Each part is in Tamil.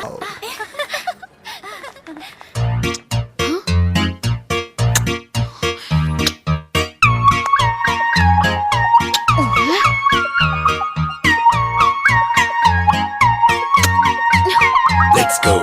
Let's go.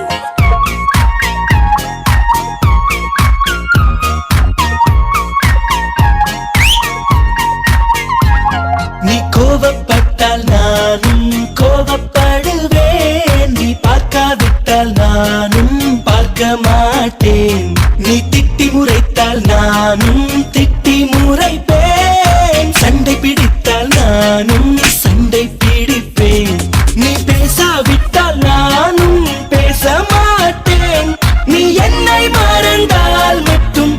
நீ கோபப்பட்டால் நானும் கோபப்படுவேன். நீ பார்க்காவிட்டால் நானும் பார்க்க மாட்டேன். நீ திட்டி முறைத்தால் நானும் திட்டி முறைப்பேன். சண்டை பிடித்தால் நானும் சண்டை பிடிப்பேன். நீ பேசாவிட்டால் நானும் பேச மாட்டேன். நீ என்னை மறந்தால் மட்டும்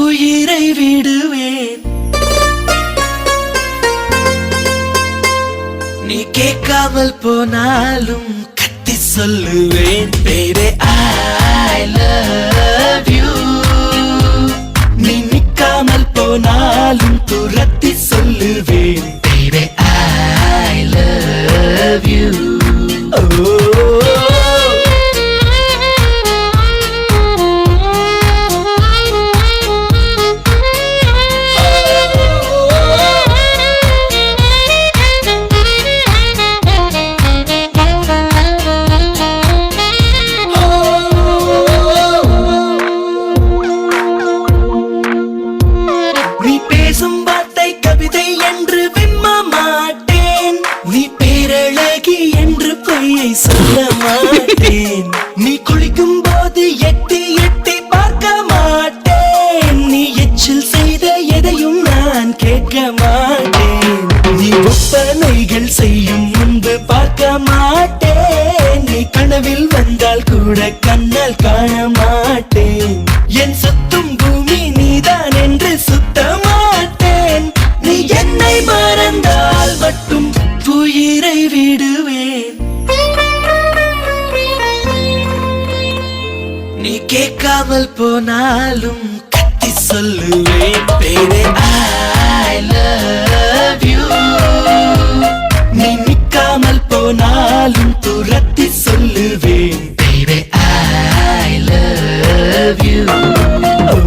உயிரை விடுவேன். நீ கேட்காமல் போனாலும் கத்தி சொல்லுவேன். Baby I love you. நீ நிக்காமல் போனாலும் துரத்தி சொல்லுவேன். Baby I love you. Oh. நீ பேசும் வார்த்தை கவிதை என்று விம்ம மாட்டேன். நீ பேரழகி என்று பொய்யை சொல்ல மாட்டேன். நீ குளிக்கும் போது எட்டி எட்டி பார்க்க மாட்டேன். நீ எச்சில் செய்த எதையும் நான் கேட்க மாட்டேன். நீ ஒப்பனைகள் செய்யும் முன்பு பார்க்க மாட்டேன். நீ கனவில் வந்தால் கூட கண்ணால் காண மாட்டேன். என் சுத்தும் பூமி நீதான் என்று சுத்த மாட்டேன். நீ என்னை மறந்தால் மட்டும் உயிரை விடுவேன். நீ கேட்காமல் போனாலும் கத்தி சொல்லுவேன். Baby I love you. நீ நிக்காமல் போனாலும் துரத்தி சொல்லுவேன். Baby I love you. Oh.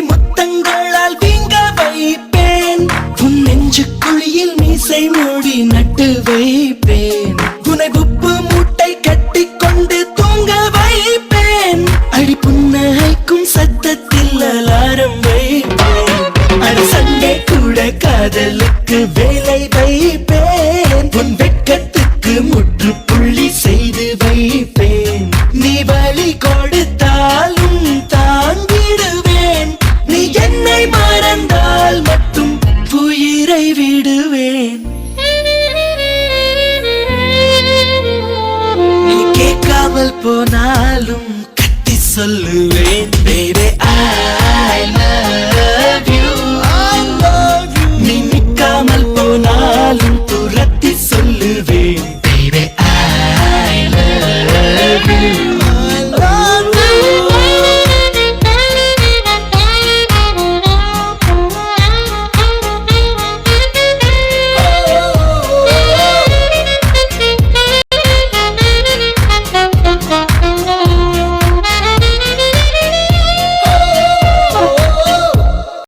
முத்தங்களால் வீங்க வைப்பேன். உன் நெஞ்சு குழியில் மீசை மூடி நட்டு வைப்பேன். உனை உப்பு மூட்டை கட்டி கொண்டு தூங்க வைப்பேன். அடி புன்னகைக்கும் சத்தத்தில் அலாரம் வைப்பேன். அடி சண்டை கூட காதலுக்கு வேலை வைப்பேன். உன் வெட்கத்துக்கு முற்றுப்புள்ளி செய்து வைப்பேன். நீ வழி கொடுத்தாலும் தாங்கிடுவேன். நீ என்னை மறந்தால் மட்டும் உயிரை விடுவேன். நீ கேட்காமல் போனாலும் கத்தி சொல்லுவேன். Baby